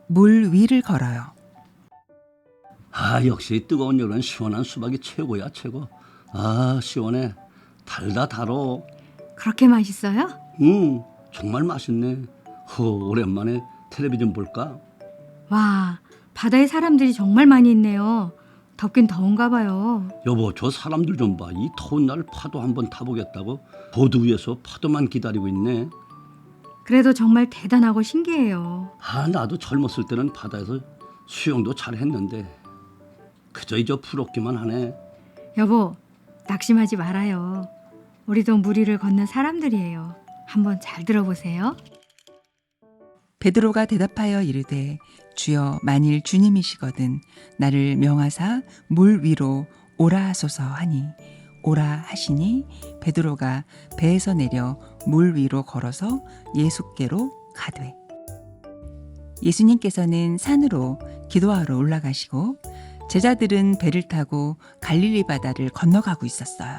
물 위를 걸어요. 아, 역시 뜨거운 여름엔 시원한 수박이 최고야, 최고. 아, 시원해. 달다 달어. 그렇게 맛있어요? 정말 맛있네. 오랜만에 텔레비전 볼까? 와, 바다에 사람들이 정말 많이 있네요. 덥긴 더운가 봐요. 여보, 저 사람들 좀 봐. 이 더운 날 파도 한번 타보겠다고 보드 위에서 파도만 기다리고 있네. 그래도 정말 대단하고 신기해요. 아, 나도 젊었을 때는 바다에서 수영도 잘했는데 그저 이저 부럽기만 하네. 여보, 낙심하지 말아요. 우리도 물 위를 걷는 사람들이에요. 한번 잘 들어보세요. 베드로가 대답하여 이르되 주여 만일 주님이시거든 나를 명하사 물 위로 오라 하소서 하니 오라 하시니 베드로가 배에서 내려 물 위로 걸어서 예수께로 가되 예수님께서는 산으로 기도하러 올라가시고 제자들은 배를 타고 갈릴리 바다를 건너가고 있었어요.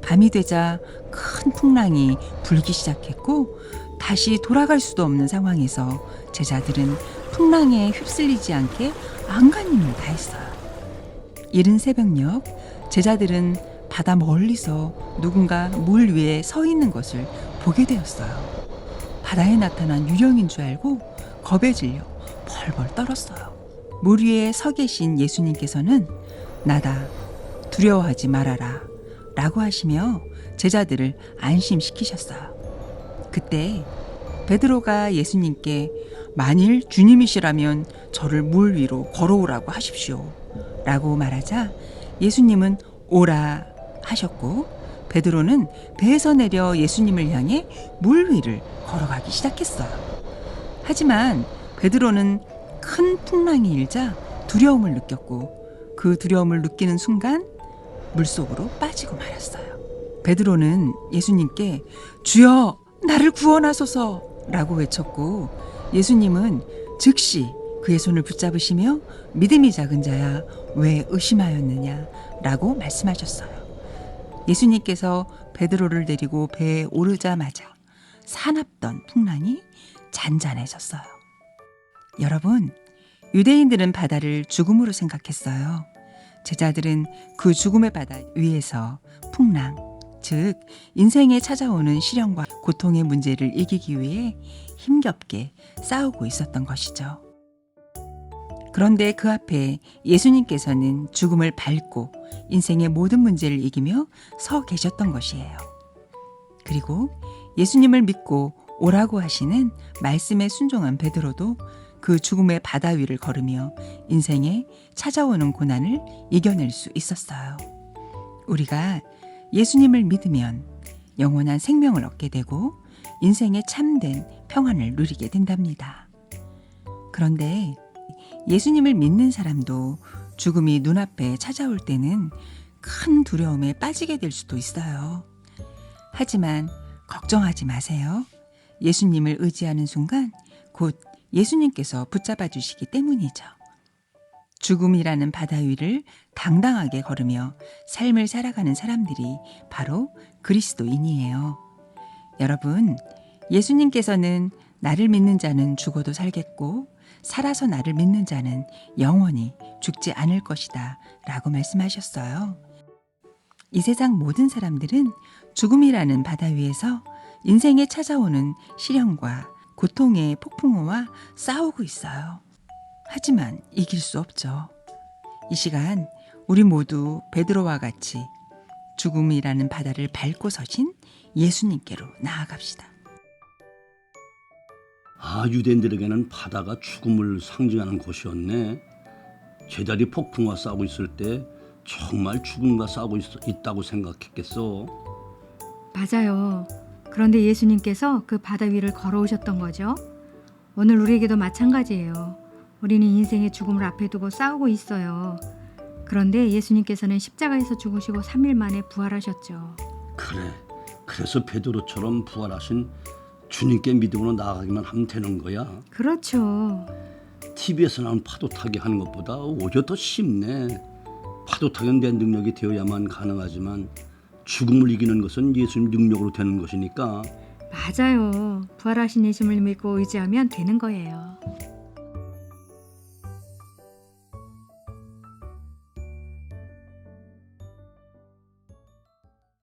밤이 되자 큰 풍랑이 불기 시작했고 다시 돌아갈 수도 없는 상황에서 제자들은 풍랑에 휩쓸리지 않게 안간힘을 다했어요. 이른 새벽녘 제자들은 바다 멀리서 누군가 물 위에 서 있는 것을 보게 되었어요. 바다에 나타난 유령인 줄 알고 겁에 질려 벌벌 떨었어요. 물 위에 서 계신 예수님께서는 나다 두려워하지 말아라 라고 하시며 제자들을 안심시키셨어요. 그때 베드로가 예수님께 만일 주님이시라면 저를 물 위로 걸어오라고 하십시오 라고 말하자 예수님은 오라 하셨고 베드로는 배에서 내려 예수님을 향해 물 위를 걸어가기 시작했어요. 하지만 베드로는 큰 풍랑이 일자 두려움을 느꼈고 그 두려움을 느끼는 순간 물속으로 빠지고 말았어요. 베드로는 예수님께 주여 나를 구원하소서 라고 외쳤고 예수님은 즉시 그의 손을 붙잡으시며 믿음이 작은 자야 왜 의심하였느냐 라고 말씀하셨어요. 예수님께서 베드로를 데리고 배에 오르자마자 사납던 풍랑이 잔잔해졌어요. 여러분, 유대인들은 바다를 죽음으로 생각했어요. 제자들은 그 죽음의 바다 위에서 풍랑, 즉 인생에 찾아오는 시련과 고통의 문제를 이기기 위해 힘겹게 싸우고 있었던 것이죠. 그런데 그 앞에 예수님께서는 죽음을 밟고 인생의 모든 문제를 이기며 서 계셨던 것이에요. 그리고 예수님을 믿고 오라고 하시는 말씀에 순종한 베드로도 그 죽음의 바다 위를 걸으며 인생에 찾아오는 고난을 이겨낼 수 있었어요. 우리가 예수님을 믿으면 영원한 생명을 얻게 되고 인생의 참된 평안을 누리게 된답니다. 그런데 예수님을 믿는 사람도 죽음이 눈앞에 찾아올 때는 큰 두려움에 빠지게 될 수도 있어요. 하지만 걱정하지 마세요. 예수님을 의지하는 순간 곧 예수님께서 붙잡아 주시기 때문이죠. 죽음이라는 바다 위를 당당하게 걸으며 삶을 살아가는 사람들이 바로 그리스도인이에요. 여러분, 예수님께서는 나를 믿는 자는 죽어도 살겠고 살아서 나를 믿는 자는 영원히 죽지 않을 것이다 라고 말씀하셨어요. 이 세상 모든 사람들은 죽음이라는 바다 위에서 인생에 찾아오는 시련과 고통의 폭풍우와 싸우고 있어요. 하지만 이길 수 없죠. 이 시간 우리 모두 베드로와 같이 죽음이라는 바다를 밟고 서신 예수님께로 나아갑시다. 아, 유대인들에게는 바다가 죽음을 상징하는 곳이었네. 제자리 폭풍과 싸우고 있을 때 정말 죽음과 싸우고 있다고 생각했겠어. 맞아요. 그런데 예수님께서 그 바다 위를 걸어오셨던 거죠. 오늘 우리에게도 마찬가지예요. 우리는 인생의 죽음을 앞에 두고 싸우고 있어요. 그런데 예수님께서는 십자가에서 죽으시고 3일 만에 부활하셨죠. 그래, 그래서 베드로처럼 부활하신 주님께 믿음으로 나아가기만 하면 되는 거야. 그렇죠. TV에서 나온 파도 타기 하는 것보다 오히려 더 쉽네. 파도 타기는 내 능력이 되어야만 가능하지만 죽음을 이기는 것은 예수님 능력으로 되는 것이니까. 맞아요. 부활하신 예수님을 믿고 의지하면 되는 거예요.